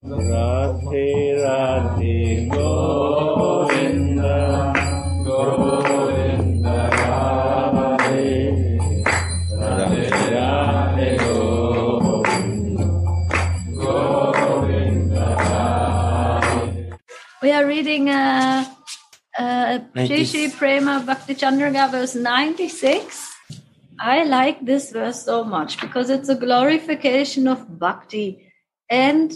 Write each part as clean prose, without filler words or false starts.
Radhe Radhe Govinda Govinda Radhe Radhe Radhe Govinda Govinda Radhe. We are reading Shri Shri Prema Bhakti Chandrika verse 96. I like this verse so much because it's a glorification of bhakti. And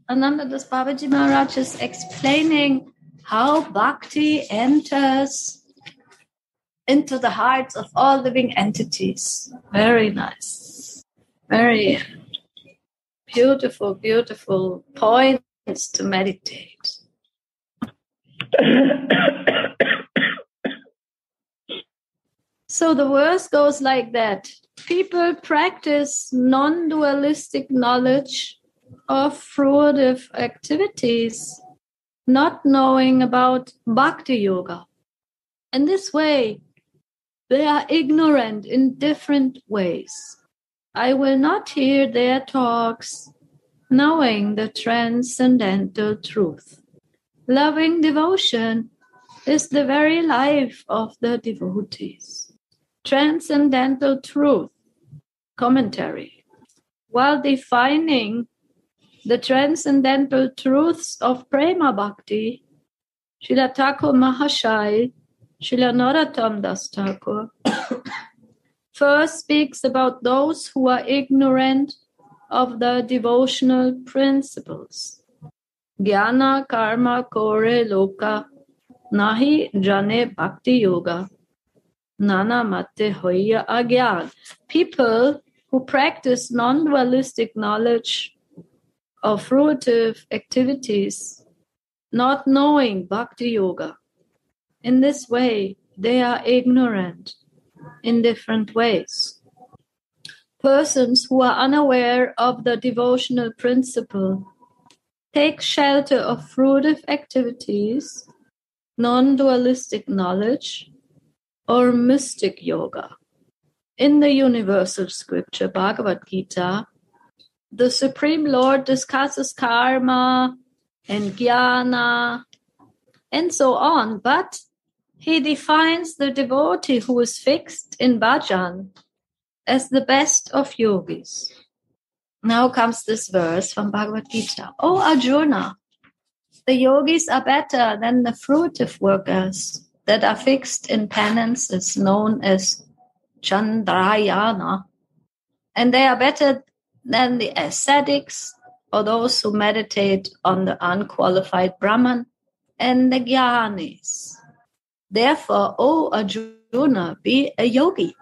Anandadas Babaji Maharaj is explaining how bhakti enters into the hearts of all living entities. Very nice. Very beautiful, beautiful points to meditate. So the verse goes like that. People practice non-dualistic knowledge of fruitive activities, not knowing about bhakti yoga. In this way, they are ignorant in different ways. I will not hear their talks, knowing the transcendental truth. Loving devotion is the very life of the devotees. Transcendental truth. Commentary. While defining the transcendental truths of Prema Bhakti, Srila Thakur Mahashaya, Srila Narottam Das Thakur, first speaks about those who are ignorant of the devotional principles. Jnana karma kore loka, nahi jane bhakti yoga. Nana mate hoya agyan. People who practice non-dualistic knowledge of fruitive activities, not knowing bhakti yoga. In this way, they are ignorant in different ways. Persons who are unaware of the devotional principle take shelter of fruitive activities, non-dualistic knowledge, or mystic yoga. In the universal scripture, Bhagavad Gita, the Supreme Lord discusses karma and jnana and so on, but he defines the devotee who is fixed in bhajan as the best of yogis. Now comes this verse from Bhagavad Gita. O Arjuna, the yogis are better than the fruitive workers that are fixed in penances known as Chandrayana, and they are better than the ascetics or those who meditate on the unqualified Brahman and the Jnanis. Therefore, O Arjuna, be a yogi.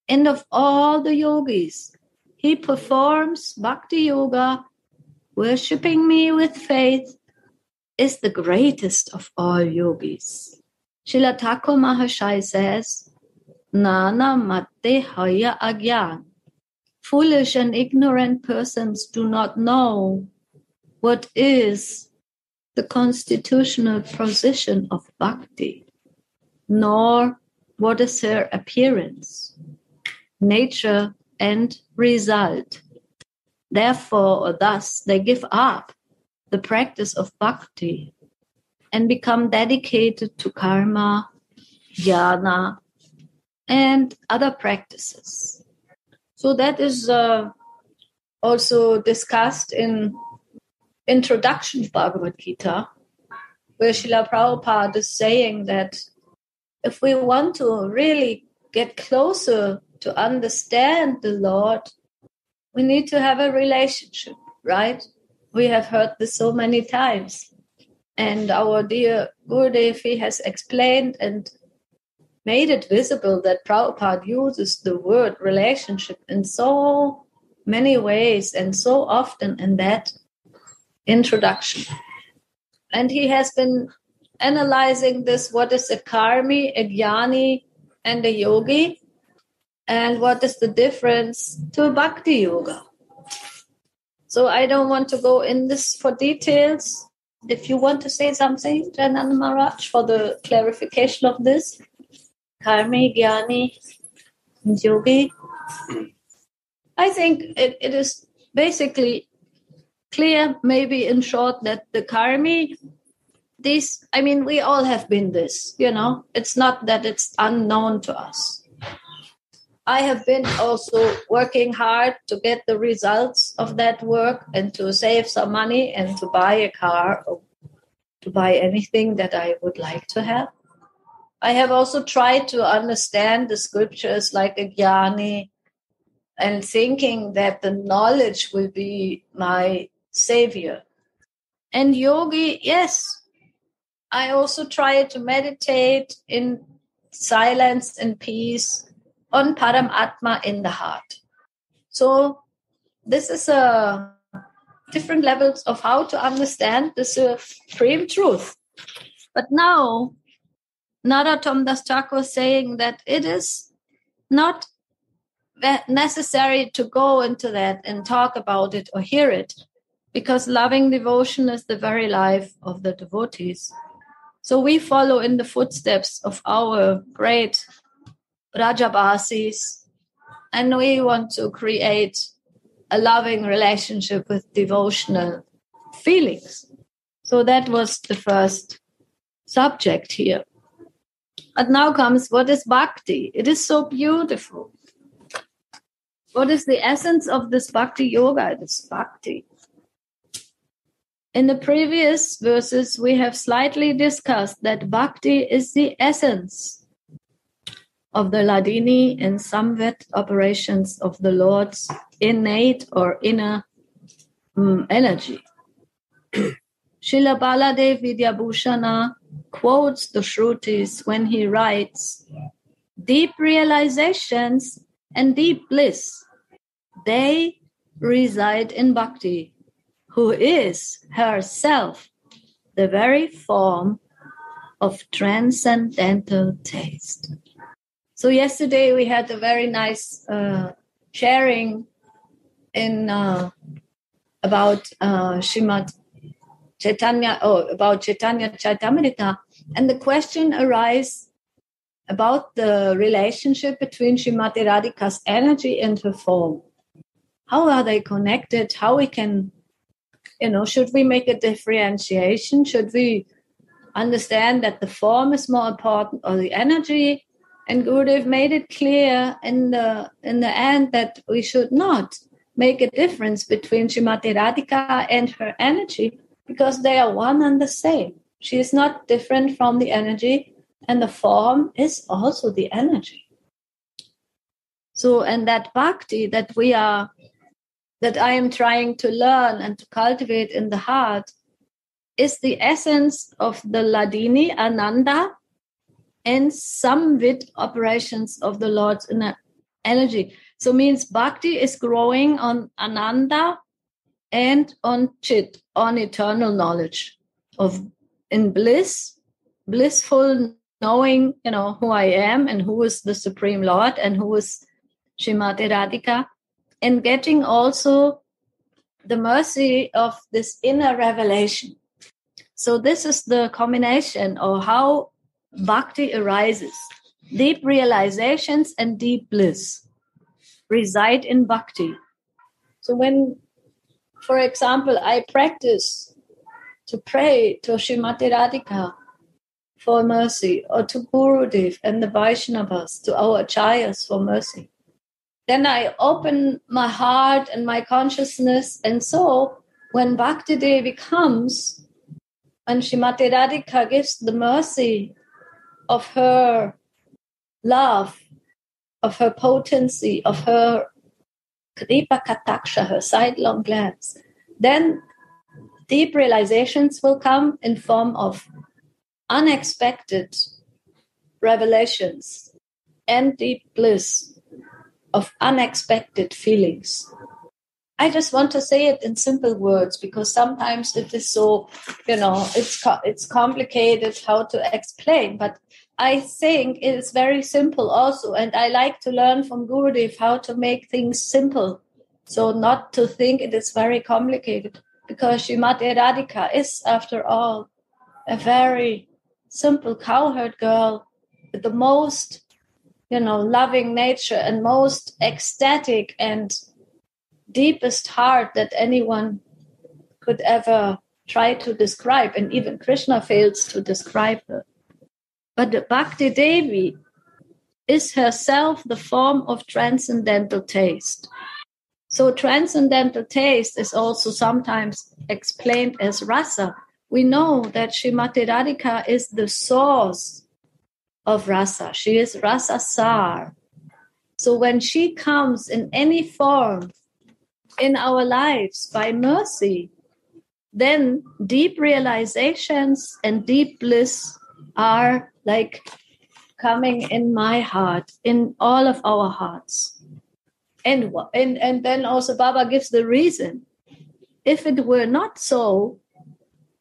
And of all the yogis, he performs bhakti yoga, worshipping me with faith, is the greatest of all yogis. Srila Thakur Mahashaya says, Nana mate haya agyan. Foolish and ignorant persons do not know what is the constitutional position of bhakti, nor what is her appearance, nature, and result. Therefore, or thus, they give up the practice of bhakti and become dedicated to karma, jnana, and other practices. So that is also discussed in Introduction to Bhagavad Gita, where Srila Prabhupada is saying that if we want to really get closer to understand the Lord, we need to have a relationship, right? We have heard this so many times. And our dear Gurudev, he has explained and made it visible that Prabhupada uses the word relationship in so many ways and so often in that introduction. And he has been analyzing this, what is a karmi, a jnani, and a yogi, and what is the difference to bhakti yoga. So I don't want to go in this for details. If you want to say something, Jananda Maharaj, for the clarification of this, karmi, jnani, and yogi. I think it is basically clear, maybe in short, that the karmi, we all have been this, it's not that it's unknown to us. I have been also working hard to get the results of that work and to save some money and to buy a car or to buy anything that I would like to have. I have also tried to understand the scriptures like a jnani and thinking that the knowledge will be my savior. And yogi, yes, I also try to meditate in silence and peace on Paramatma in the heart. So this is different levels of how to understand the supreme truth. But now, Narottam Das Thakur was saying that it is not necessary to go into that and talk about it or hear it, because loving devotion is the very life of the devotees. So we follow in the footsteps of our great Rajabasis, and we want to create a loving relationship with devotional feelings. So that was the first subject here. But now comes, what is bhakti? It is so beautiful. What is the essence of this bhakti yoga? It is bhakti. In the previous verses, we have slightly discussed that bhakti is the essence of the Hladini and Samvit operations of the Lord's innate or inner energy. Srila Baladev Vidyabhushana quotes the Shrutis when he writes, "Deep realizations and deep bliss, they reside in bhakti, who is herself the very form of transcendental taste." So yesterday we had a very nice sharing in about Srimad Chaitanya, about Chaitanya Chaitamrita, and the question arises about the relationship between Srimati Radhika's energy and her form. How are they connected? How we can, should we make a differentiation? Should we understand that the form is more important or the energy? And Gurudev made it clear in the end that we should not make a difference between Srimati Radhika and her energy, because they are one and the same. She is not different from the energy, and the form is also the energy. So, and that bhakti that I am trying to learn and to cultivate in the heart is the essence of the Hladini, Ananda, and Samvit operations of the Lord's inner energy. So means bhakti is growing on Ananda and on Chit, on eternal knowledge in bliss, blissful knowing, who I am and who is the Supreme Lord and who is Srimati Radhika, and getting also the mercy of this inner revelation. So this is the combination of how bhakti arises. Deep realizations and deep bliss reside in bhakti. So when, for example, I practice to pray to Srimati Radhika for mercy, or to Gurudev and the Vaishnavas, to our acharyas for mercy, then I open my heart and my consciousness. And so when Bhakti Devi comes, when Srimati Radhika gives the mercy of her love, of her potency, of her kripa kataksha, her sidelong glance, then deep realizations will come in form of unexpected revelations and deep bliss of unexpected feelings. I just want to say it in simple words, because sometimes it is so, it's complicated how to explain, but I think it is very simple also. And I like to learn from Gurudev how to make things simple. So not to think it is very complicated, because Srimati Radhika is, after all, a very simple cowherd girl with the most, loving nature and most ecstatic and deepest heart that anyone could ever try to describe, and even Krishna fails to describe her. But the Bhakti Devi is herself the form of transcendental taste. So transcendental taste is also sometimes explained as rasa. We know that Srimati Radhika is the source of rasa. She is rasa sar. So when she comes in any form in our lives by mercy, then deep realizations and deep bliss are like coming in my heart, in all of our hearts. And then also Baba gives the reason. If it were not so,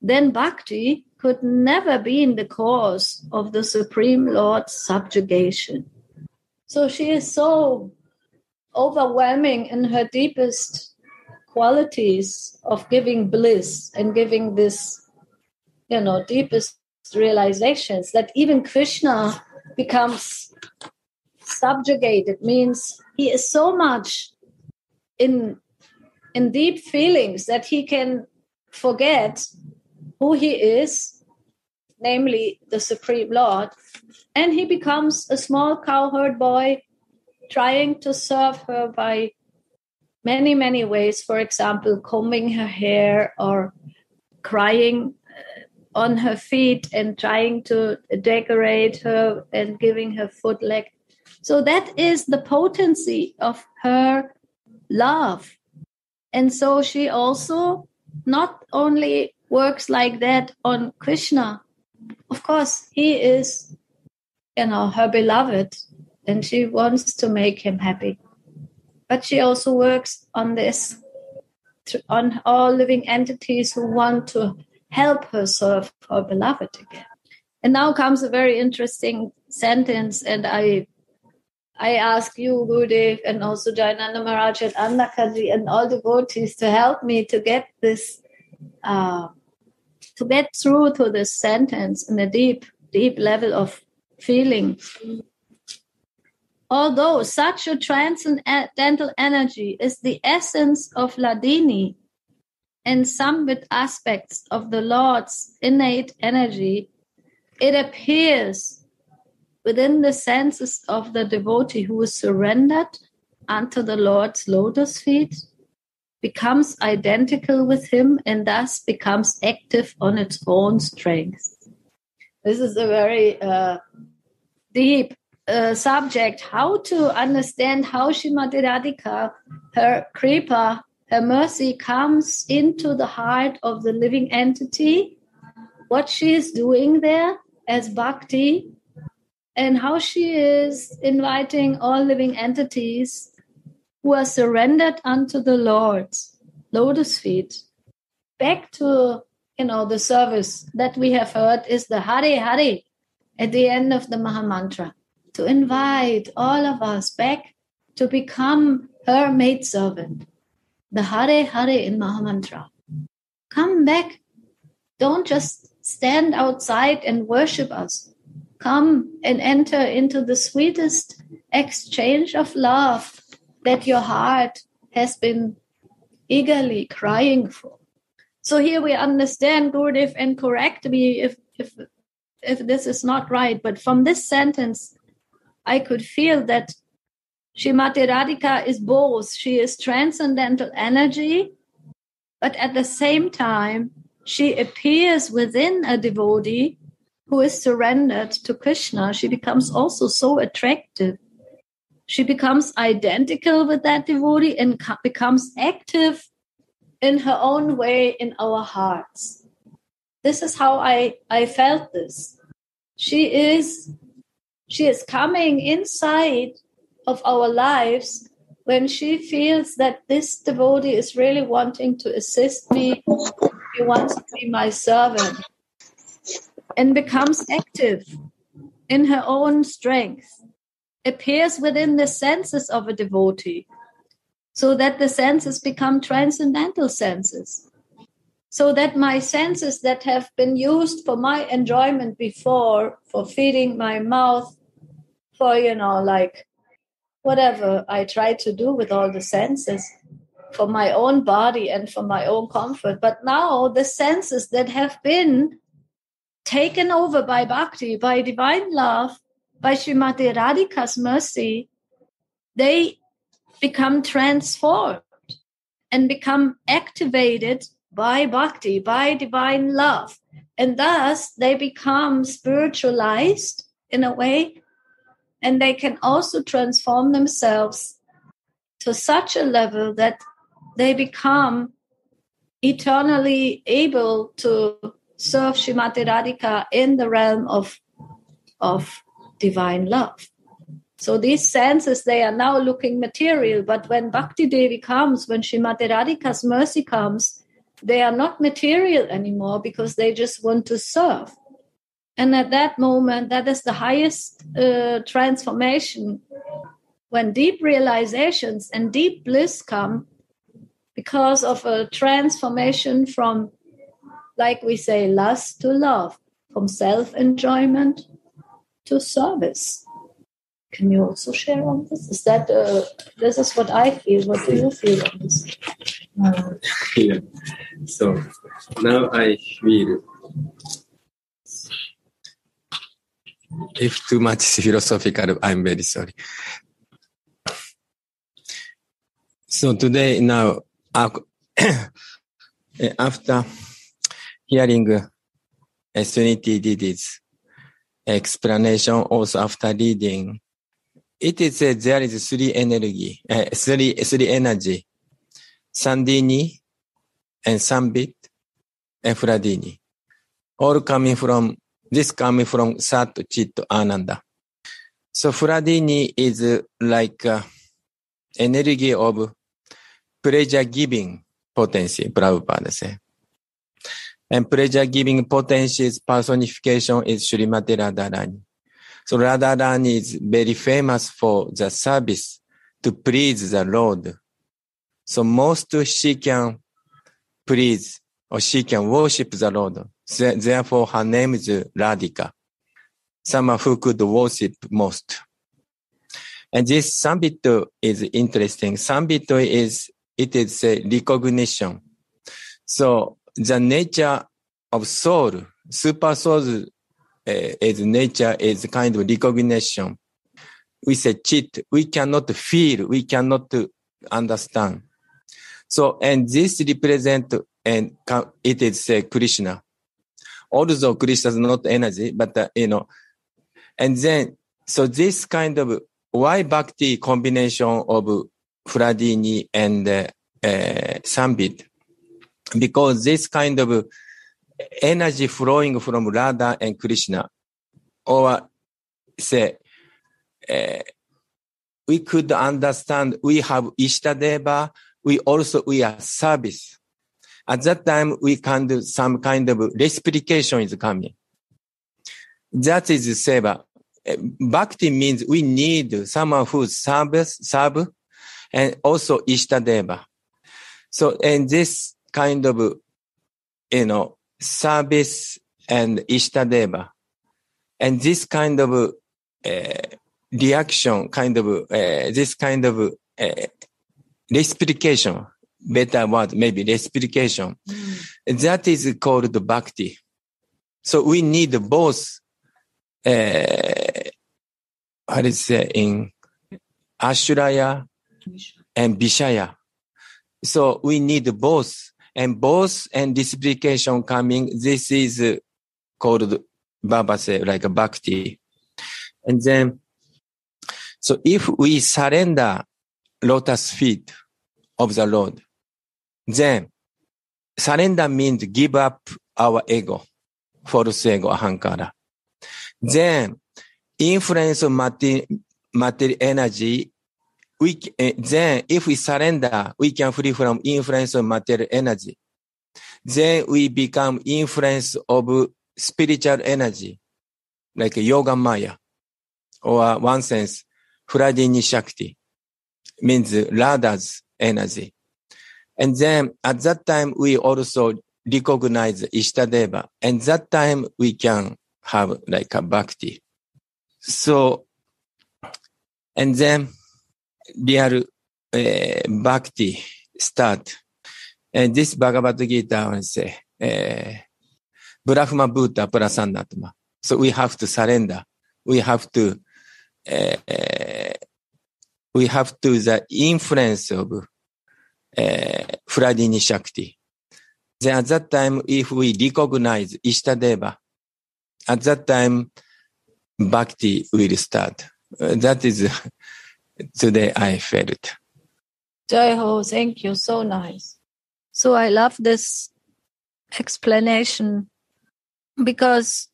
then Bhakti could never be in the cause of the Supreme Lord's subjugation. So she is so overwhelming in her deepest qualities of giving bliss and giving this, deepest realizations that even Krishna becomes subjugated. Means he is so much in deep feelings that he can forget who he is, namely the Supreme Lord, and he becomes a small cowherd boy trying to serve her by many, many ways. For example, combing her hair or crying on her feet and trying to decorate her and giving her foot leg. So that is the potency of her love. And so she also not only works like that on Krishna. Of course, he is, her beloved, and she wants to make him happy. But she also works on this, on all living entities who want to help her serve her beloved again. And now comes a very interesting sentence, and I ask you, Gurudev, and also Jayananda Maharaj and Andakaji and all devotees to help me to get this, to get through to this sentence in a deep, deep level of feeling. Although such a transcendental energy is the essence of Hladini and some with aspects of the Lord's innate energy, it appears within the senses of the devotee who is surrendered unto the Lord's lotus feet, becomes identical with him, and thus becomes active on its own strength. This is a very deep subject, how to understand how Srimati Radhika, her kripa, her mercy comes into the heart of the living entity, what she is doing there as bhakti, and how she is inviting all living entities who are surrendered unto the Lord's lotus feet back to, the service that we have heard is the Hare Hare at the end of the Mahamantra, to invite all of us back to become her maidservant. The Hare Hare in Mahamantra. Come back. Don't just stand outside and worship us. Come and enter into the sweetest exchange of love that your heart has been eagerly crying for. So here we understand, Gurudev, and correct me if this is not right, but from this sentence, I could feel that Srimati Radhika is both. She is transcendental energy, but at the same time, she appears within a devotee who is surrendered to Krishna. She becomes also so attractive. She becomes identical with that devotee and becomes active in her own way in our hearts. This is how I felt this. She is coming inside of our lives when she feels that this devotee is really wanting to assist me. He wants to be my servant, and becomes active in her own strength, appears within the senses of a devotee, so that the senses become transcendental senses, so that my senses that have been used for my enjoyment before, for feeding my mouth, for, like whatever I try to do with all the senses, for my own body and for my own comfort. But now the senses that have been taken over by bhakti, by divine love, by Srimati Radhika's mercy, they become transformed and become activated by bhakti, by divine love. And thus they become spiritualized in a way, and they can also transform themselves to such a level that they become eternally able to serve Srimati Radhika in the realm of divine love. So these senses, they are now looking material, but when Bhakti Devi comes, when Srimati Radhika's mercy comes, they are not material anymore because they just want to serve. And at that moment, that is the highest transformation, when deep realizations and deep bliss come because of a transformation from, like we say, lust to love, from self-enjoyment to service. Can you also share on this? Is that this is what I feel? What do you feel on this? Yeah. So now I feel, if too much philosophical, I'm very sorry. So today, now, after hearing Trinity Didi's explanation, also after reading, it is there is three energy, three energy, Sandini and Sambit and Fradini, all coming from Sat Chit Ananda. So Fradini is like energy of pleasure-giving potency, Prabhupada says. And pleasure-giving potency's personification is Srimati Radharani. So Radharani is very famous for the service to please the Lord. So most she can please or she can worship the Lord. Therefore her name is Radhika. Someone who could worship most. And this Sambit is interesting. Sambit is a recognition. So the nature of soul, super soul is nature is kind of recognition. We say chit, we cannot feel, we cannot understand. So, and this represent, and it is Krishna. Although Krishna is not energy, but and then, so this kind of why bhakti combination of Fradini and Sambit? Because this kind of energy flowing from Radha and Krishna, or say, we could understand we have Ishtadeva, we are service. At that time, we can do some kind of reciprocation is coming. That is seva. Bhakti means we need someone who serve, and also Ishtadeva. So, and this kind of, service and Ishtadeva, and this kind of reaction, this kind of reciprocation, better word, maybe reciprocation, that is called bhakti. So we need both, how is it in Ashraya and Vishaya. So we need both, and reciprocation coming. This is called Baba say like a bhakti. And then, so if we surrender lotus feet of the Lord, then surrender means give up our ego, false ego, ahankara. Then influence of material energy. Then if we surrender, we can free from influence of material energy. Then we become influence of spiritual energy, like Yoga Maya, or one sense, Fradini Shakti, means Radha's energy. And then at that time, we also recognize Ishtadeva. And that time we can have like a bhakti. So, and then real bhakti. start. And this Bhagavad Gita will say, Brahma Bhuta Prasannatma. So we have to surrender. We have to the influence of Hladini Shakti. Then at that time, if we recognize Ishtadeva, at that time, Bhakti will start. That is today I felt. Jai Ho, thank you. So nice. So I love this explanation because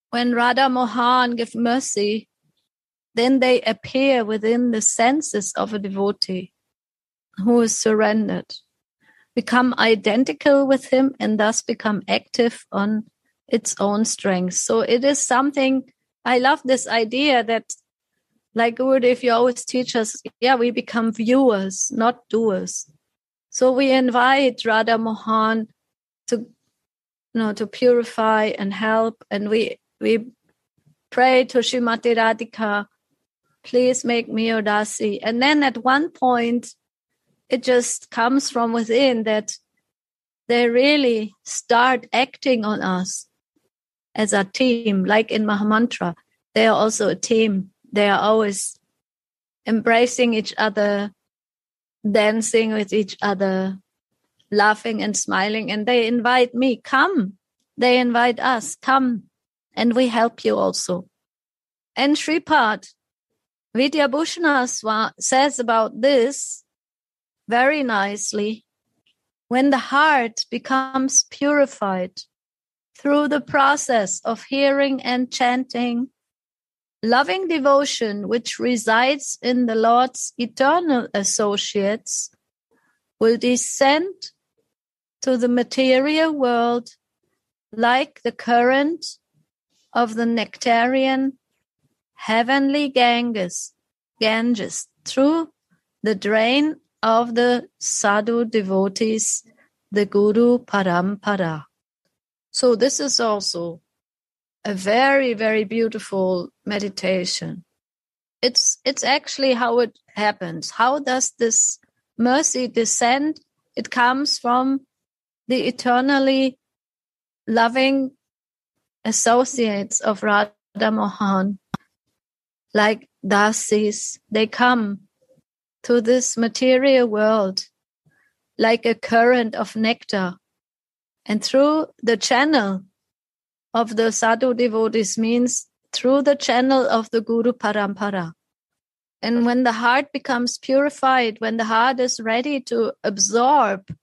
when Radha Mohan give mercy, then they appear within the senses of a devotee who is surrendered, become identical with him and thus become active on its own strength. So it is something, I love this idea that, like Gurudev, you always teach us, we become viewers, not doers. So we invite Radha Mohan to purify and help, and we pray to Srimati Radhika, please make me your Dasi. And then at one point, it just comes from within that they really start acting on us as a team, like in Mahamantra. They are also a team. They are always embracing each other, dancing with each other, laughing and smiling. And they invite me, come. They invite us, come. And we help you also. And Shripad Vidyabhushana says about this very nicely. When the heart becomes purified through the process of hearing and chanting, loving devotion which resides in the Lord's eternal associates will descend to the material world like the current of the nectarian heavenly Ganges through the drain of the sadhu devotees, the Guru Parampara. So this is also a very, very beautiful meditation. It's actually how it happens. How does this mercy descend? It comes from the eternally loving associates of Radha Mohan, like dasis. They come to this material world like a current of nectar, and through the channel of the sadhu devotees means through the channel of the Guru Parampara. And when the heart becomes purified, when the heart is ready to absorb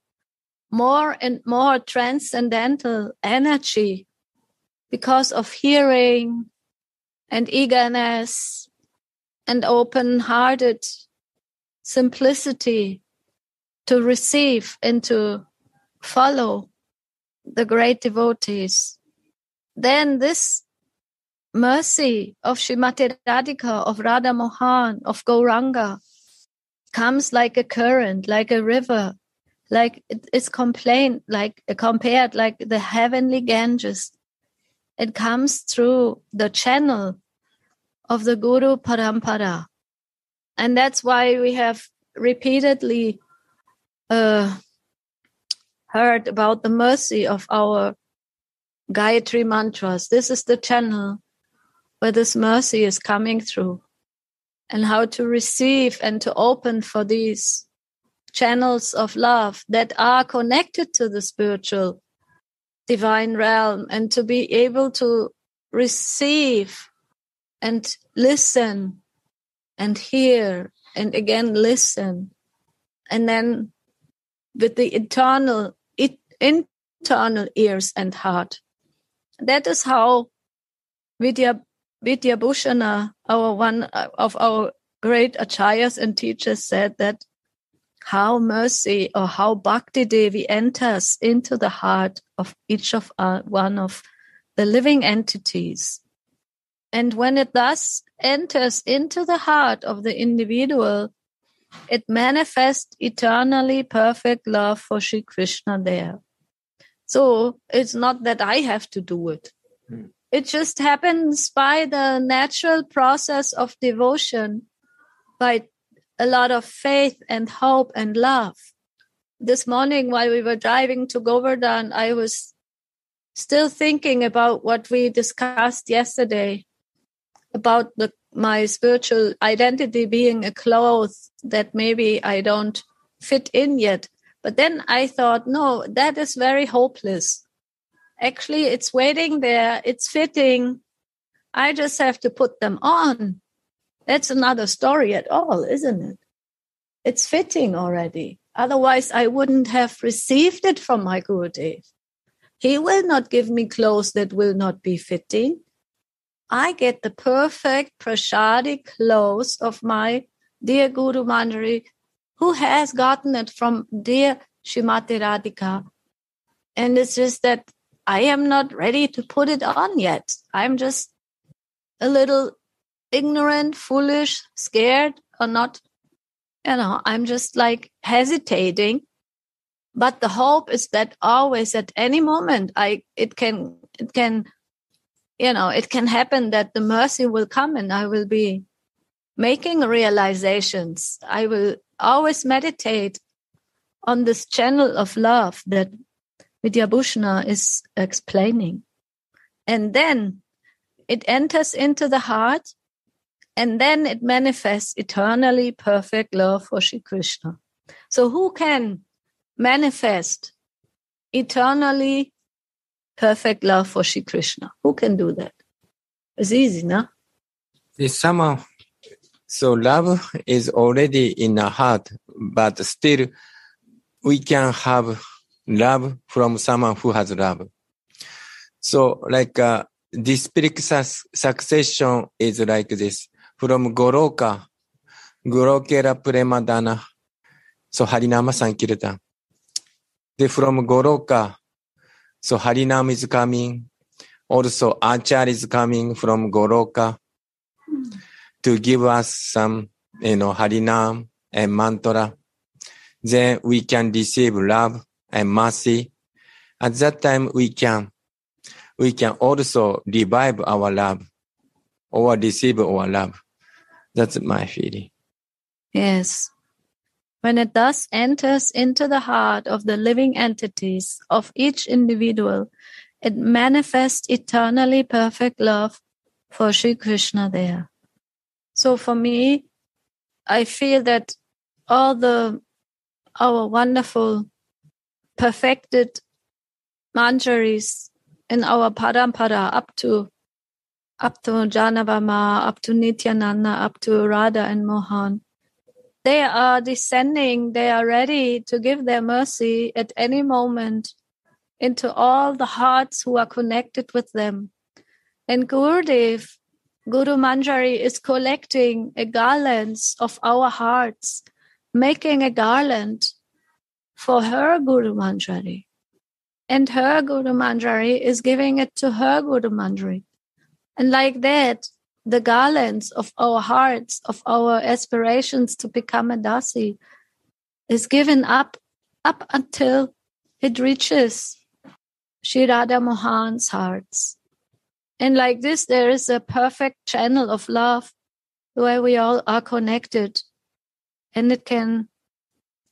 more and more transcendental energy because of hearing and eagerness and open-hearted simplicity to receive and to follow the great devotees, then this mercy of Srimati Radhika, of Radha Mohan, of Gauranga comes like a current, like a river, like it's compared like the heavenly Ganges. It comes through the channel of the Guru Parampara. And that's why we have repeatedly heard about the mercy of our Gayatri mantras. This is the channel where this mercy is coming through, and how to receive and to open for these channels of love that are connected to the spiritual divine realm, and to be able to receive and listen and hear and again listen, and then with the internal ears and heart. That is how Vidyabhushana, one of our great acharyas and teachers, said that how mercy or how Bhakti Devi enters into the heart of each of one of the living entities. And when it thus enters into the heart of the individual, it manifests eternally perfect love for Sri Krishna there. So it's not that I have to do it. It just happens by the natural process of devotion, by a lot of faith and hope and love. this morning while we were driving to Govardhan, I was still thinking about what we discussed yesterday about my spiritual identity being a cloth that maybe I don't fit in yet. But then I thought, no, that is very hopeless. Actually, it's waiting there. It's fitting. I just have to put them on. That's another story at all, isn't it? It's fitting already. Otherwise, I wouldn't have received it from my Gurudev. He will not give me clothes that will not be fitting. I get the perfect prasadi clothes of my dear Guru Manjari, who has gotten it from dear Srimati Radhika. And it's just that I am not ready to put it on yet. I'm just a little ignorant, foolish, scared, or not. I'm just like hesitating. But the hope is that always at any moment it can happen that the mercy will come and I will be making realizations. I will always meditate on this channel of love that Vidyabhushana is explaining. And then it enters into the heart, and then it manifests eternally perfect love for Shri Krishna. So who can manifest eternally perfect love for Shri Krishna? Who can do that? It's easy, no? Somehow, so love is already in our heart, but still we can have love from someone who has love. So like this spiritual succession is like this. From Goloka, Golokera Premadana, so Harinama Sankirtan. From Goloka, so Harinam is coming. Also, Achar is coming from Goloka to give us some, Harinam and mantra. Then we can receive love and mercy. At that time, we can also revive our love or receive our love. That's my feeling. Yes. When it thus enters into the heart of the living entities of each individual, it manifests eternally perfect love for Shri Krishna there. So for me, I feel that all our wonderful perfected manjaris in our parampara up to Janavama, up to Nityananda, up to Radha and Mohan, they are descending, they are ready to give their mercy at any moment into all the hearts who are connected with them. And Gurudev, Guru Manjari is collecting a garland of our hearts, making a garland for her Guru Manjari. And her Guru Manjari is giving it to her Guru Manjari. And like that, the garlands of our hearts, of our aspirations to become a Dasi, is given up until it reaches Shri Radha Mohan's hearts. And like this, there is a perfect channel of love where we all are connected. And it can,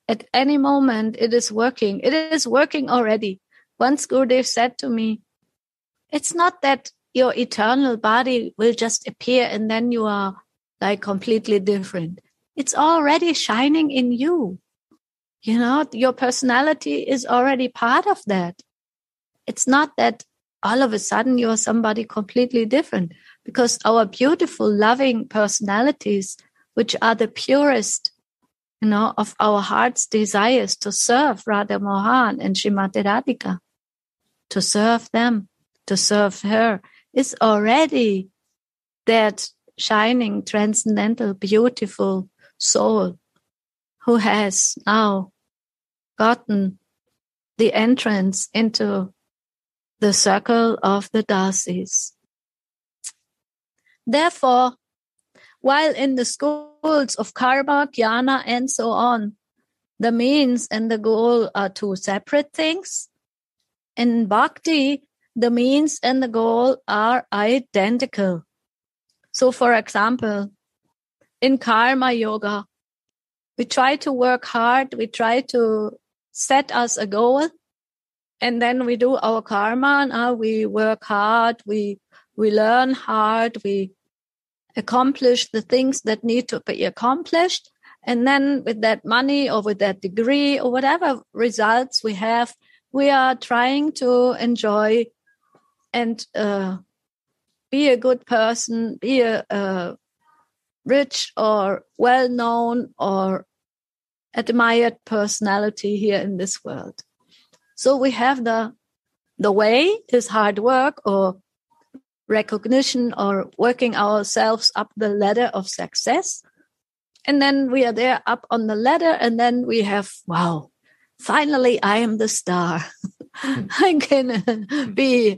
at any moment, it is working. It is working already. Once Gurudev said to me, it's not that your eternal body will just appear and then you are like completely different. It's already shining in you. Your personality is already part of that. It's not that all of a sudden you're somebody completely different, because our beautiful, loving personalities, which are the purest, of our heart's desires to serve Radha Mohan and Srimati Radhika, to serve them, to serve her, is already that shining, transcendental, beautiful soul who has now gotten the entrance into the circle of the Dasis. Therefore, while in the schools of karma, jnana, and so on, the means and the goal are two separate things, in bhakti, the means and the goal are identical. So, for example, in karma yoga, we try to work hard, we try to set us a goal, and then we do our karma. Now we work hard, we learn hard, we accomplish the things that need to be accomplished. And then with that money or with that degree or whatever results we have, we are trying to enjoy and be a good person, be a rich or well-known or admired personality here in this world. So we have the way is hard work or recognition or working ourselves up the ladder of success. And then we are there up on the ladder, and then we have, wow, finally I am the star. I can be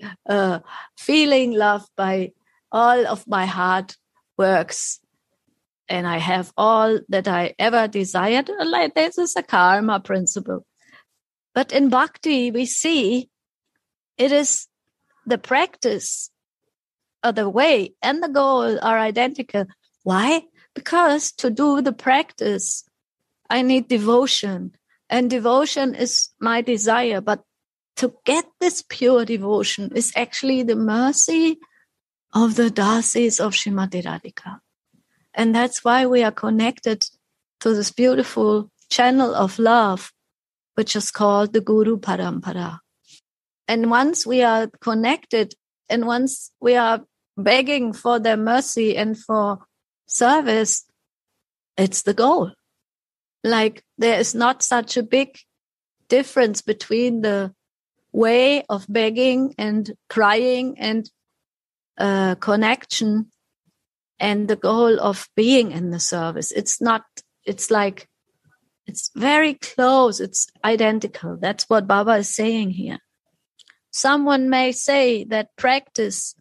feeling loved by all of my hard works. And I have all that I ever desired. Like this is a karma principle. But in bhakti, we see it is the practice or the way and the goal are identical. Why? Because to do the practice, I need devotion. And devotion is my desire. But to get this pure devotion is actually the mercy of the dasis of Srimati Radhika. And that's why we are connected to this beautiful channel of love, which is called the Guru Parampara. And once we are connected and once we are begging for their mercy and for service, it's the goal. Like there is not such a big difference between the way of begging and crying and connection and the goal of being in the service. It's very close. It's identical. That's what Baba is saying here. Someone may say that practice,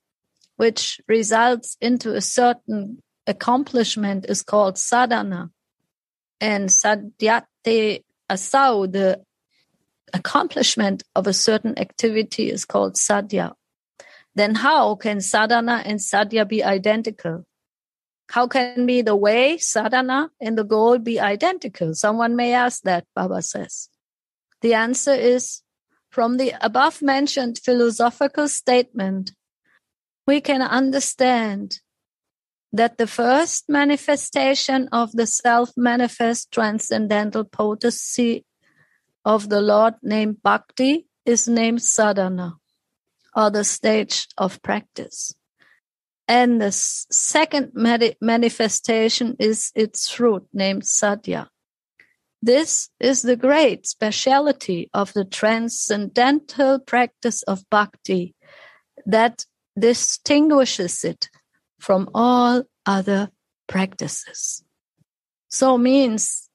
which results into a certain accomplishment, is called sadhana. And sadhyate asau, the accomplishment of a certain activity, is called sadhya. Then how can sadhana and sadhya be identical? How can be the way, sadhana, and the goal be identical? Someone may ask that, Baba says. The answer is, from the above-mentioned philosophical statement, we can understand that the first manifestation of the self-manifest transcendental potency of the Lord named Bhakti is named sadhana, or the stage of practice. And the second manifestation is its fruit, named sadhya. This is the great speciality of the transcendental practice of bhakti that distinguishes it from all other practices. So means,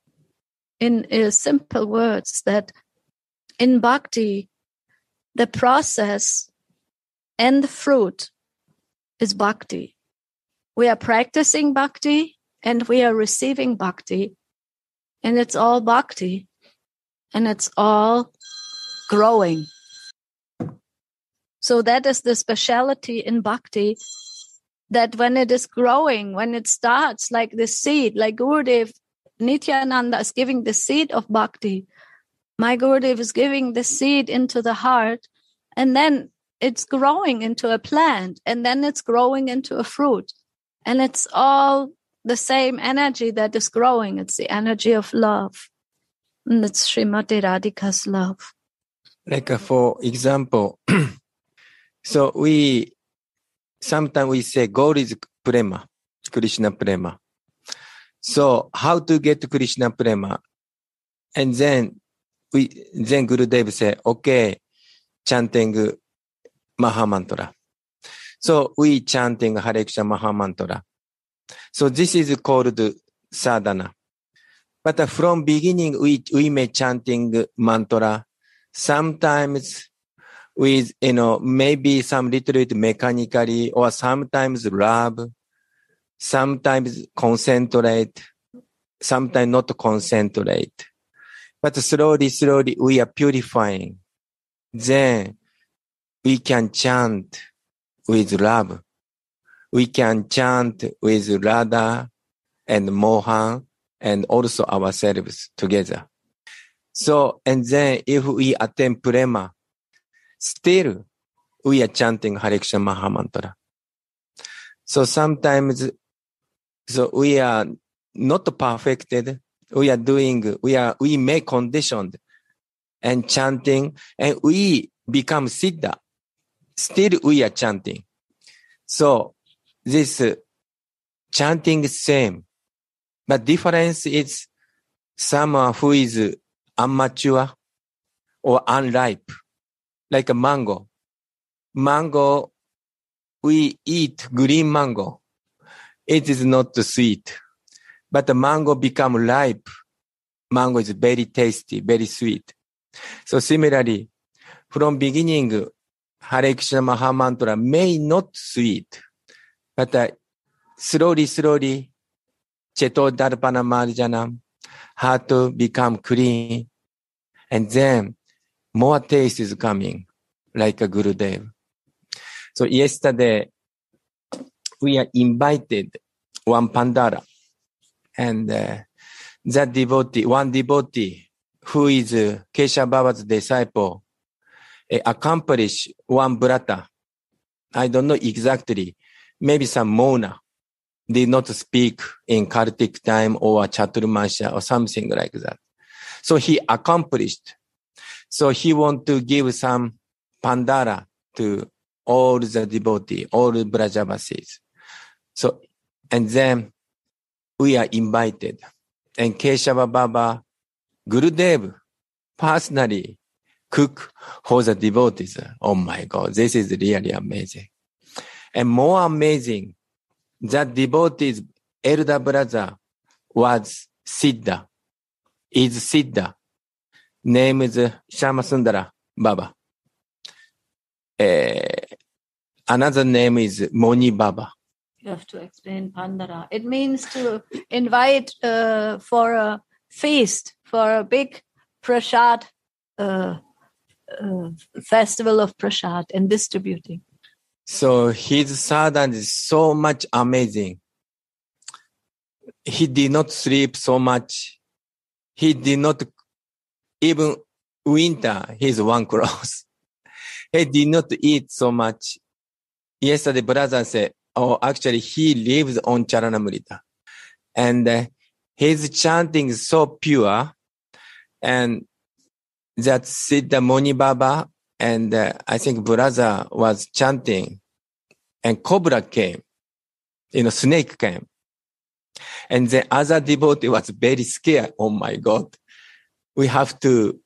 in simple words, that in bhakti, the process and the fruit is bhakti. We are practicing bhakti and we are receiving bhakti, and it's all bhakti and it's all growing. So that is the speciality in bhakti, that when it is growing, when it starts like the seed, like Gurudev Nityananda is giving the seed of bhakti, my Gurudev is giving the seed into the heart, and then it's growing into a plant, and then it's growing into a fruit. And it's all the same energy that is growing. It's the energy of love. And it's Srimati Radhika's love. Like for example, so sometimes we say goal is prema, Krishna prema. So how to get Krishna prema? And then Gurudev say, okay, chanting Maha Mantra. So we chanting Hare Krishna Maha Mantra. So this is called sadhana. But from beginning, we may chanting mantra. Sometimes with, maybe some little bit mechanically, or sometimes love, sometimes concentrate, sometimes not concentrate. But slowly, we are purifying. Then we can chant with love. We can chant with Radha and Mohan and also ourselves together. So, and then if we attend prema, still we are chanting Hare Krishna Maha Mantra. So sometimes, so we are not perfected. We may conditioned and chanting, and we become siddha. Still we are chanting. So this chanting is same, but difference is someone who is immature or unripe, like a mango. Mango, we eat green mango. It is not sweet, but the mango become ripe. Mango is very tasty, very sweet. So similarly, from beginning, Hare Krishna Maha Mantra may not sweet, but slowly, Cheto Darpana Marjanam, heart to become clean, and then more taste is coming, like a Gurudev. So yesterday, we are invited one Pandara, and one devotee who is Kesha Baba's disciple, accomplished one brata. I don't know exactly. Maybe some Mona did not speak in Kartik time or Chaturmasya or something like that. So he accomplished. So he want to give some Pandara to all the devotee, all the Brajavasis. So, and then we are invited. And Keshava Baba, Gurudev, personally cook for the devotees. Oh my God, this is really amazing. And more amazing, that devotee's elder brother was Siddha, is Siddha. Name is Shyamasundara Baba. Another name is Moni Baba. You have to explain Pandara. It means to invite for a feast, for a big prasad, festival of prasad and distributing. So his sadhana is so much amazing. He did not sleep so much. He did not even winter his one clothes. He did not eat so much. Yesterday, brother said, oh, actually, he lives on Charanamrita. And his chanting is so pure. And that Siddha Moni Baba and I think brother was chanting. And cobra came. Snake came. And the other devotee was very scared. Oh my God. We have to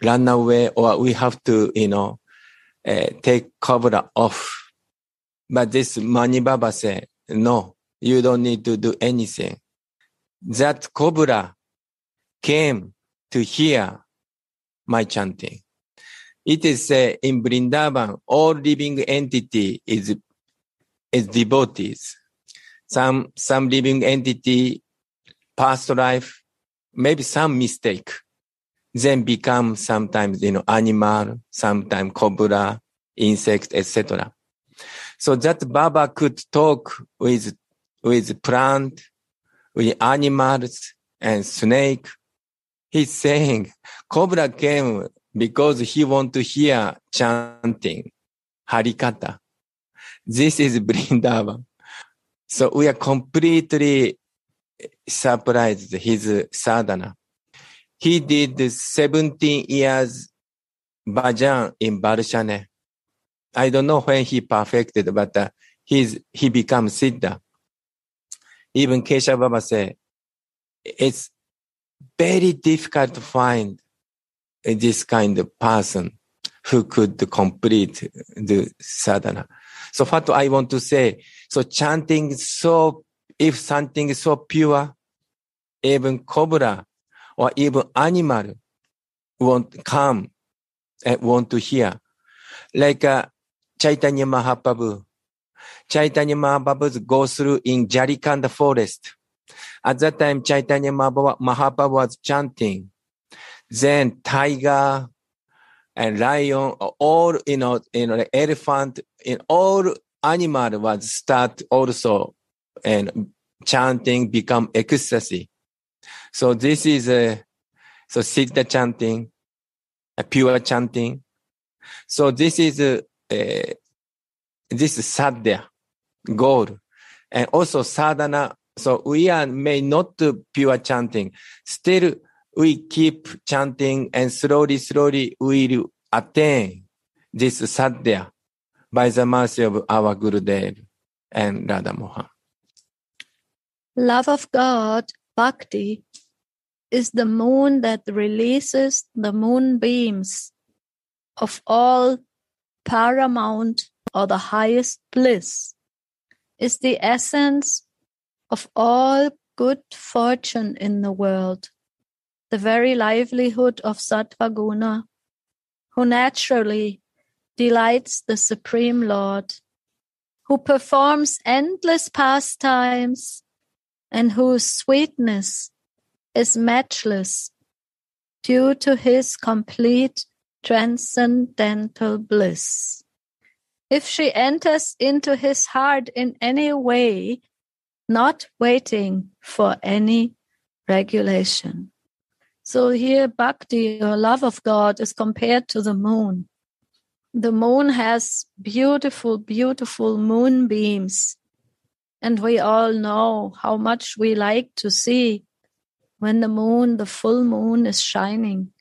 run away or we have to, take cobra off. But this Mani Baba said, no, you don't need to do anything. That cobra came to hear my chanting. It is in Vrindavan, all living entity is devotees. Some living entity, past life, maybe some mistake, then become sometimes, animal, sometimes cobra, insect, etc. So that Baba could talk with plant, with animals and snake. He's saying cobra came because he want to hear chanting, Harikatha. This is Vrindavan. So we are completely surprised his sadhana. He did 17 years bhajan in Barshane. I don't know when he perfected, but he became Siddha. Even Kesha Baba said, it's very difficult to find this kind of person who could complete the sadhana. So what I want to say, so chanting if something is so pure, even cobra or even animal won't come and want to hear. Like Chaitanya Mahaprabhu. Chaitanya Mahaprabhu goes through in Jharkhand forest. At that time, Chaitanya Mahaprabhu was chanting. Then tiger and lion, all, elephant, all animal was start also and chanting become ecstasy. So this is So Siddha chanting, pure chanting. So this is this sadhya, goal. And also sadhana. So we may not do pure chanting. Still, we keep chanting and slowly we will attain this sadhya by the mercy of our Gurudev and Radha Mohan. Love of God, bhakti, is the moon that releases the moonbeams of all paramount or the highest bliss, is the essence of all good fortune in the world, the very livelihood of Sattva Guna, who naturally delights the Supreme Lord, who performs endless pastimes, and whose sweetness is matchless due to his complete transcendental bliss. If she enters into his heart in any way, not waiting for any regulation. So here bhakti or love of God is compared to the moon. The moon has beautiful, beautiful moonbeams. And we all know how much we like to see when the full moon is shining.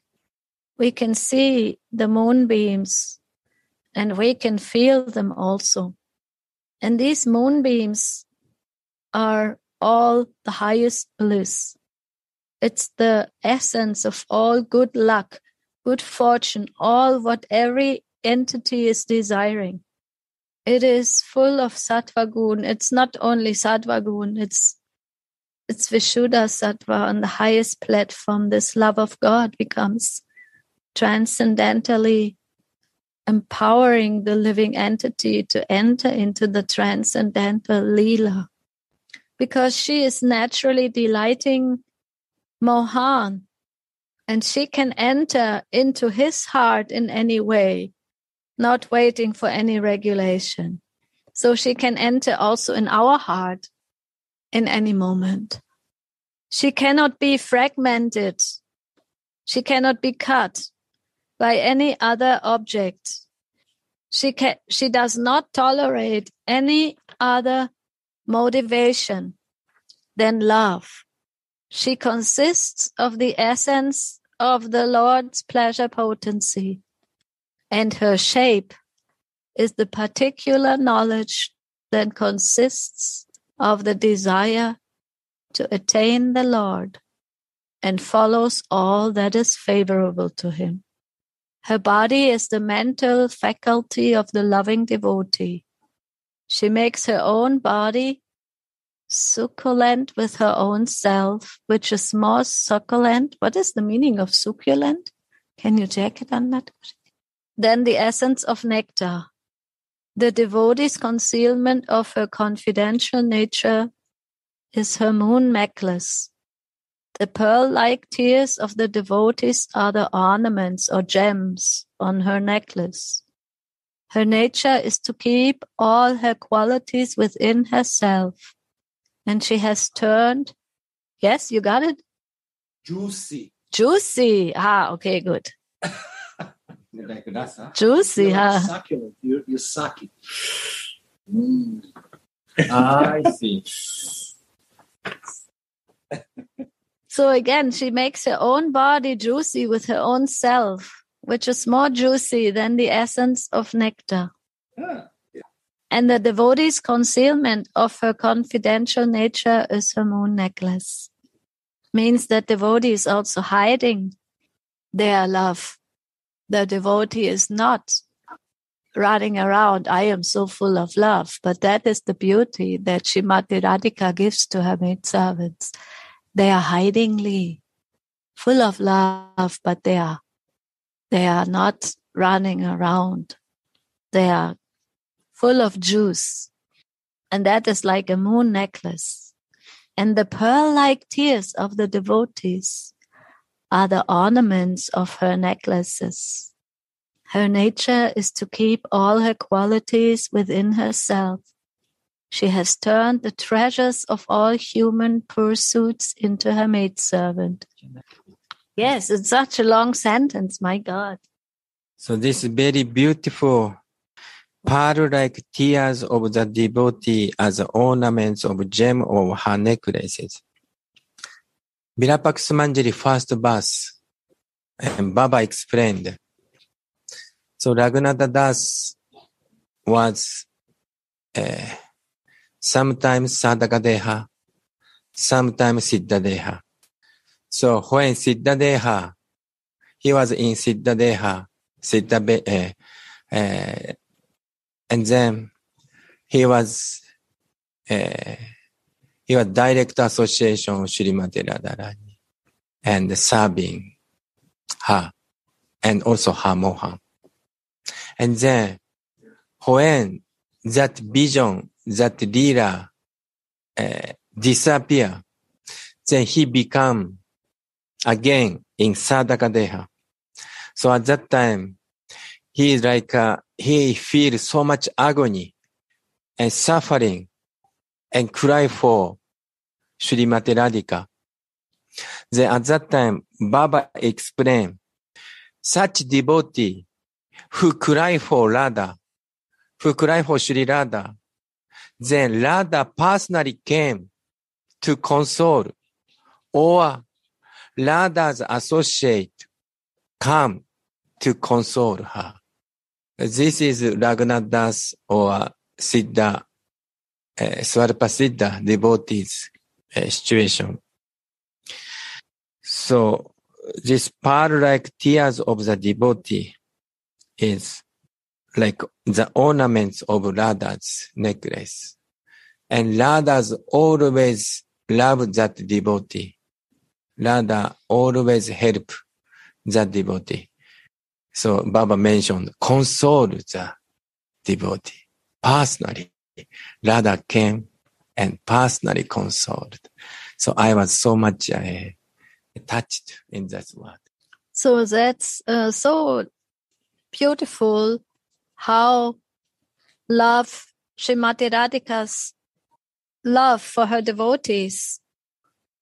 We can see the moonbeams and we can feel them also. And these moonbeams are all the highest bliss. It's the essence of all good luck, good fortune, all what every entity is desiring. It is full of sattva gun. It's not only sattva gun, it's Vishuddha sattva on the highest platform. This love of God becomes transcendentally empowering the living entity to enter into the transcendental Leela. Because she is naturally delighting Mohan, and she can enter into his heart in any way, not waiting for any regulation. So she can enter also in our heart in any moment. She cannot be fragmented. She cannot be cut by any other object. She does not tolerate any other motivation than love. She consists of the essence of the Lord's pleasure potency, and her shape is the particular knowledge that consists of the desire to attain the Lord and follows all that is favorable to him. Her body is the mental faculty of the loving devotee. She makes her own body succulent with her own self, which is more succulent. What is the meaning of succulent? Can you check it on that? Then the essence of nectar. The devotee's concealment of her confidential nature is her moon necklace. The pearl-like tears of the devotees are the ornaments or gems on her necklace. Her nature is to keep all her qualities within herself. And she has turned, yes, you got it? Juicy. Juicy. Okay, good. Like that, huh? Juicy, You're like huh? succulent. You're sucky. I see. So again, she makes her own body juicy with her own self, which is more juicy than the essence of nectar. Yeah. And the devotee's concealment of her confidential nature is her moon necklace. Means that devotee is also hiding their love. The devotee is not running around, I am so full of love. But that is the beauty that Srimati Radhika gives to her maidservants. They are hidingly full of love, but they are not running around. They are full of juice. And that is like a moon necklace. And the pearl-like tears of the devotees are the ornaments of her necklaces. Her nature is to keep all her qualities within herself. She has turned the treasures of all human pursuits into her maidservant. Yes, it's such a long sentence, my God. So this very beautiful pearl-like tears of the devotee as ornaments of gem of her necklaces. Virupaksha Manjari first verse, and Baba explained. So Raghunatha Das was sometimes Sadhaka Deha, sometimes Siddha Deha. So when Siddha Deha, he was in Siddha Deha, and then he was direct association of Srimati Radharani and serving her and also her Mohan. And then when that vision, that lila disappear, then he become again in Sadhaka Deha. So at that time, he feels so much agony and suffering and cry for Srimati Radhika. Then at that time, Baba explained, such devotee who cry for Radha, who cry for Sri Radha, then Radha personally came to console, or Radha's associate come to console her. This is Raghunath Das or Siddha, Swarpa Siddha devotees situation. So this pearl-like tears of the devotee is like the ornaments of Radha's necklace. And Radha's always love that devotee. Radha always help that devotee. So Baba mentioned, console the devotee. Personally, Radha came and personally consoled. So I was so much touched in that word. So that's so beautiful how Srimati Radhika's love for her devotees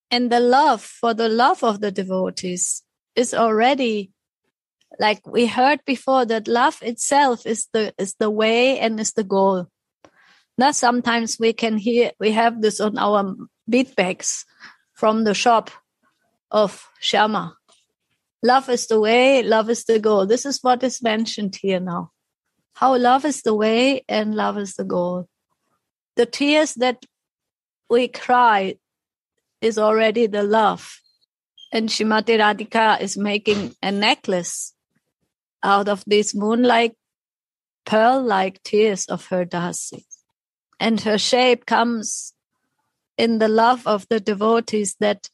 and the love for the love of the devotees is already, like we heard before, that love itself is the way and is the goal. Now sometimes we have this on our bead bags from the shop of Shyama. Love is the way, love is the goal. This is what is mentioned here now. How love is the way and love is the goal. The tears that we cry is already the love. And Srimati Radhika is making a necklace out of these moonlight, pearl-like tears of her dasi. And her shape comes in the love of the devotees that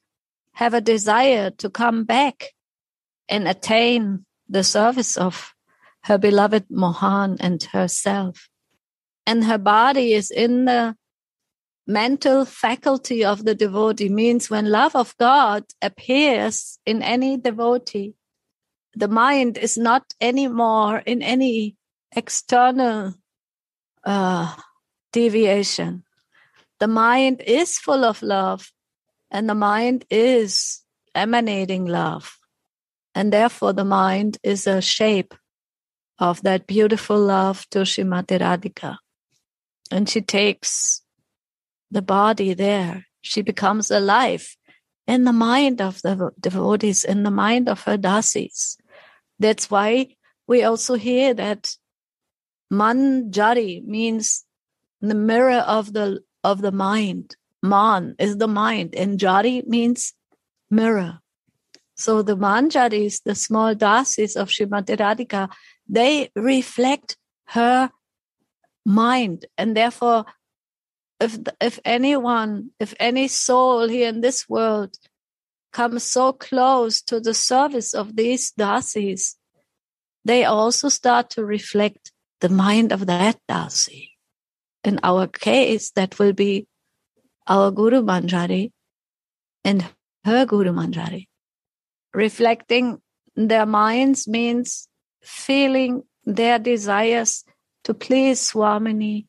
have a desire to come back and attain the service of her beloved Mohan and herself. And her body is in the mental faculty of the devotee, means when love of God appears in any devotee, the mind is not anymore in any external deviation. The mind is full of love, and the mind is emanating love. And therefore the mind is a shape of that beautiful love to Srimati Radhika. And she takes the body there. She becomes alive in the mind of the devotees, in the mind of her dasis. That's why we also hear that Manjari means the mirror of the mind. Man is the mind, and Jari means mirror. So the Manjaris, the small dasis of Srimati Radhika, they reflect her mind. And therefore, if any soul here in this world comes so close to the service of these dasis, they also start to reflect the mind of that dasi. In our case, that will be our Guru Manjari and her Guru Manjari. Reflecting their minds means feeling their desires to please Swamini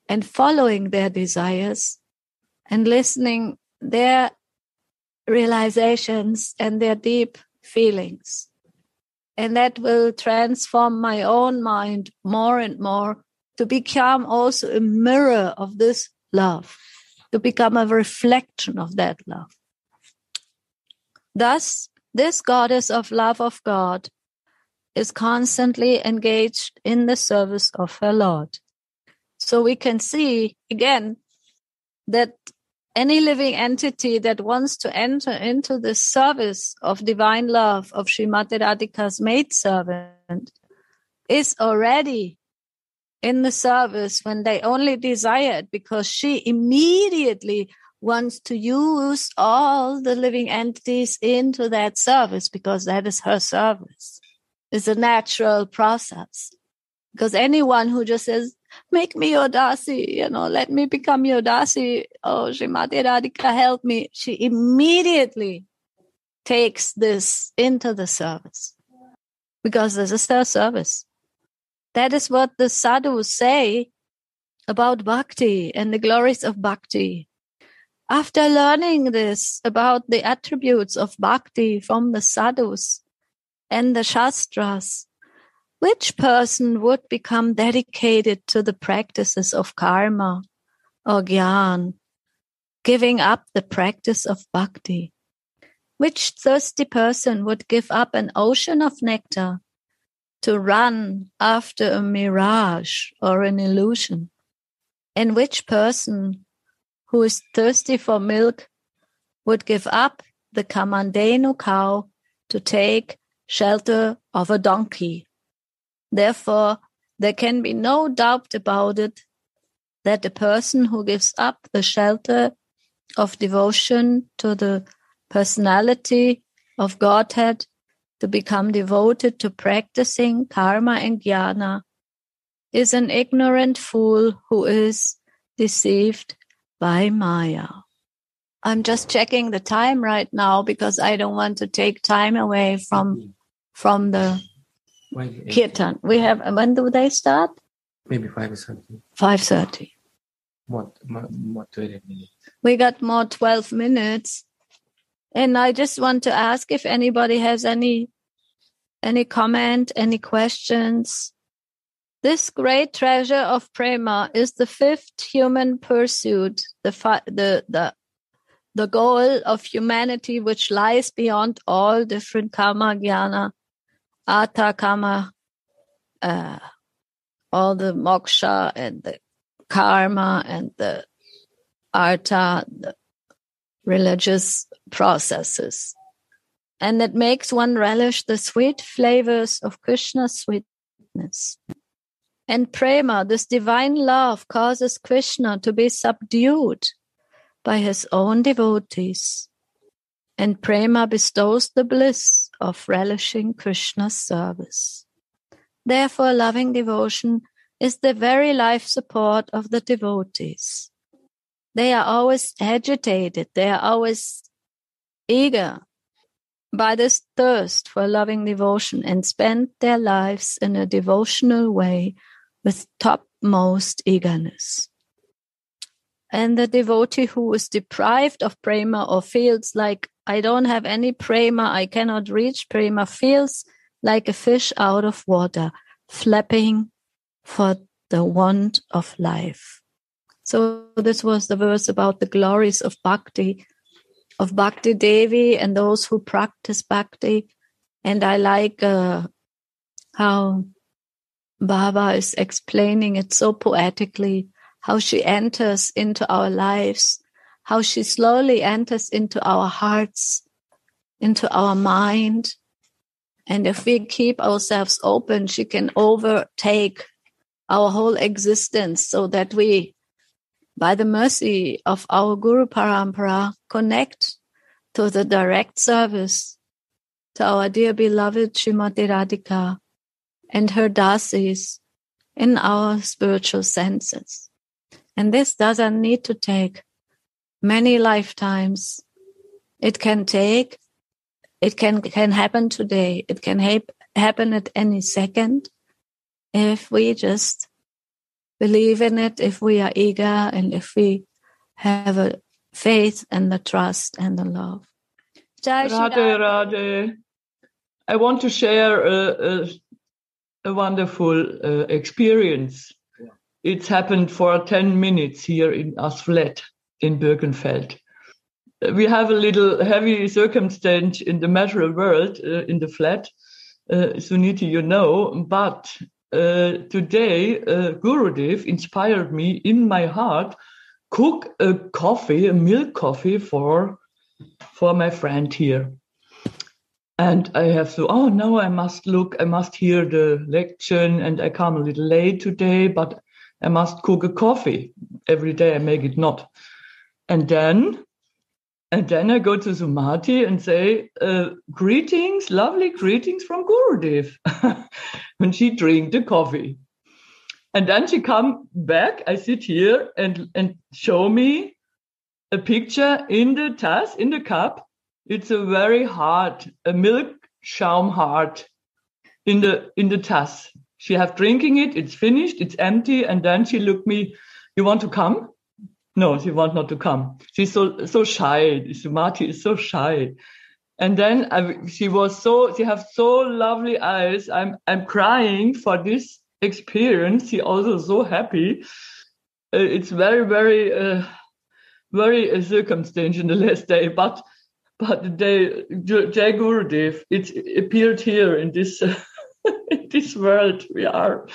and following their desires and listening their realizations and their deep feelings. And that will transform my own mind more and more to become also a mirror of this love, to become a reflection of that love. Thus, this goddess of love of God is constantly engaged in the service of her Lord. So we can see again that any living entity that wants to enter into the service of divine love of Srimati Radhika's maidservant is already in the service when they only desire it, because she immediately wants to use all the living entities into that service, because that is her service. It's a natural process. Because anyone who just says, make me your dasi, let me become your dasi, oh, Srimati Radhika, help me, she immediately takes this into the service, because this is her service. That is what the sadhus say about bhakti and the glories of bhakti. After learning this about the attributes of bhakti from the sadhus and the shastras, which person would become dedicated to the practices of karma or jnana, giving up the practice of bhakti? Which thirsty person would give up an ocean of nectar to run after a mirage or an illusion? And which person who is thirsty for milk would give up the Kamandenu cow to take shelter of a donkey? Therefore, there can be no doubt about it that the person who gives up the shelter of devotion to the personality of Godhead to become devoted to practicing karma and jnana is an ignorant fool who is deceived by Maya. I'm just checking the time right now because I don't want to take time away from the kirtan. We have, when do they start? Maybe 5:30. 5:30. More 12 minutes. We got more 12 minutes. And I just want to ask if anybody has any comment, any questions. This great treasure of prema is the fifth human pursuit, the goal of humanity, which lies beyond all different karma, jnana, artha, kama, all the moksha and the karma and the artha, the religious processes. And it makes one relish the sweet flavors of Krishna's sweetness. And prema, this divine love, causes Krishna to be subdued by his own devotees. And prema bestows the bliss of relishing Krishna's service. Therefore, loving devotion is the very life support of the devotees. They are always agitated, they are always eager by this thirst for loving devotion and spend their lives in a devotional way with topmost eagerness. And the devotee who is deprived of prema or feels like, I don't have any prema, I cannot reach prema, feels like a fish out of water, flapping for the want of life. So this was the verse about the glories of Bhakti Devi and those who practice Bhakti. And I like how Baba is explaining it so poetically, how she enters into our lives, how she slowly enters into our hearts, into our mind. And if we keep ourselves open, she can overtake our whole existence so that we, by the mercy of our Guru Parampara, connect to the direct service to our dear beloved Srimati Radhika and her dasis in our spiritual senses. And this doesn't need to take many lifetimes. It can happen today. It can happen at any second if we just believe in it, if we are eager, and if we have a faith and the trust and the love. Jai Shri Radhe Radhe. I want to share a wonderful experience. Yeah. It's happened for 10 minutes here in our flat in Birkenfeld. We have a little heavy circumstance in the material world in the flat, Suniti, you know, but today Gurudev inspired me in my heart, cook a milk coffee for my friend here. And I have to, I must hear the lecture, and I come a little late today, but I must cook a coffee. Every day I make it not. And then I go to Sumati and say, greetings, lovely greetings from Gurudev. When she drink the coffee. And then she come back, I sit here and show me a picture in the tass, in the cup. It's a very hard, a milk schaum hard in the tass. She have drinking it, it's finished, it's empty, and then she looked me, you want to come? No, she want not to come. She's so shy. Sumati is so shy. And then she have so lovely eyes. I'm crying for this experience. She also so happy. It's very, very, very circumstance in the last day, but the day Jai Gurudev, it appeared here in this in this world. We are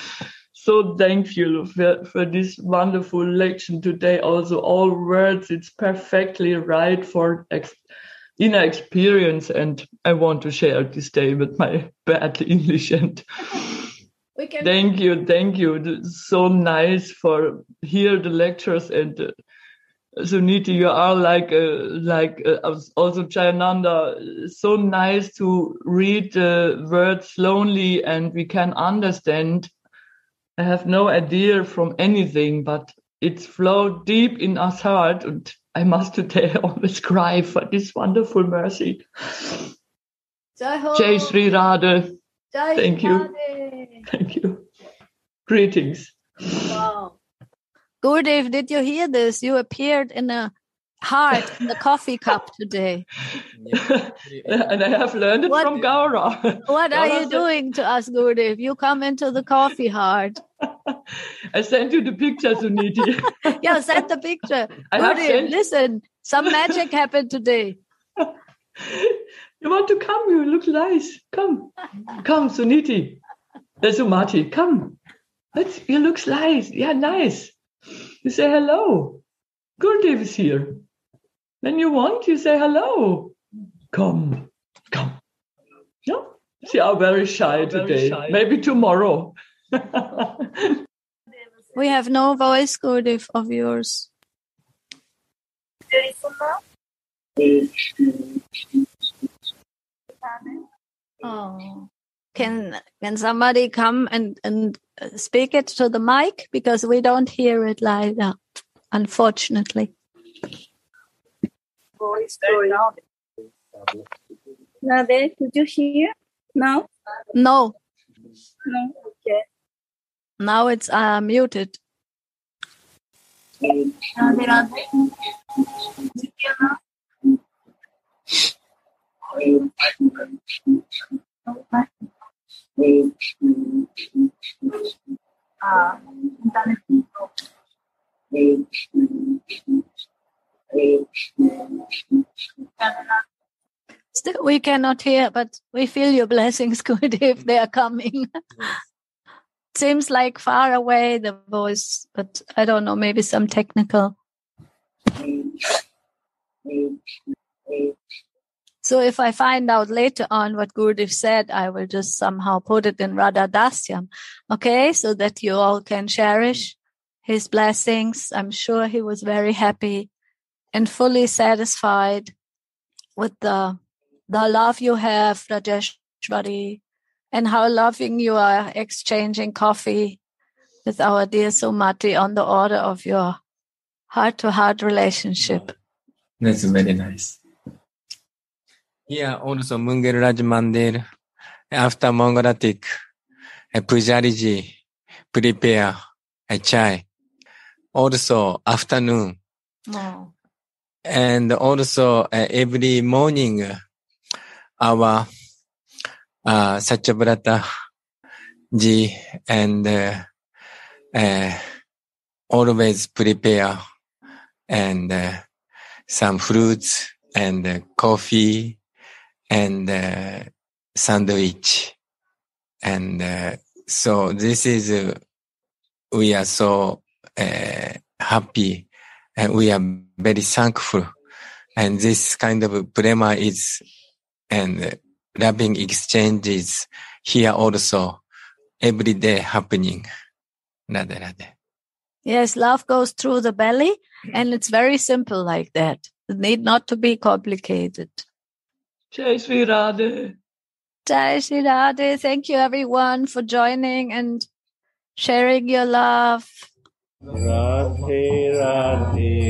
so thankful for this wonderful lecture today. Also, all words, it's perfectly right for inner experience, and I want to share this day with my bad English. And thank you. It's so nice for hear the lectures, and Suniti, you are like also Jayananda, so nice to read the words slowly, and we can understand. I have no idea from anything, but it's flowed deep in our heart, and I must today always cry for this wonderful mercy. Jai Sri Radha. Thank you. Thank you. Greetings. Wow. Gurudev, did you hear this? You appeared in a heart in the coffee cup today. And I have learned it from Gaura. What are you doing to us, Gurudev? You come into the coffee heart. I sent you the picture, Suniti. Yeah, send the picture. Gurudev, listen, some magic happened today. You want to come? You look nice. Come, Suniti. Sumati, come. You look nice. Yeah, nice. You say hello. Gurudev is here. When you want, you say hello. Come. Yeah? She are very shy today. Maybe tomorrow. We have no voice, Gurudev, of yours. Oh. Can somebody come and speak it to the mic? Because we don't hear it like that, unfortunately. Voice going out. Radhe, could you hear now? No. No, okay. Now it's muted. Still, we cannot hear, but we feel your blessings, Gurudev. They are coming. Seems like far away, the voice, but I don't know, maybe some technical. So if I find out later on what Gurudev said, I will just somehow put it in Radha Dasyam. Okay, so that you all can cherish his blessings. I'm sure he was very happy and fully satisfied with the love you have, Rajeshwari, and how loving you are exchanging coffee with our dear Sumati on the order of your heart-to-heart relationship. That's very nice. Here also Mungel Raj Mandir, after Mongolatic, Pujariji prepare a chai. Also afternoon. Oh. And also every morning, our Satyavrata ji and always prepare and some fruits and coffee and sandwich. And so this is, we are so happy and we are very thankful. And this kind of prema is, and loving exchanges here also every day happening. Radhe Radhe. Yes, love goes through the belly, and it's very simple like that. It need not to be complicated. Jai Sri Radhe. Jai Shri Radhe. Thank you everyone for joining and sharing your love. Radhe Radhe.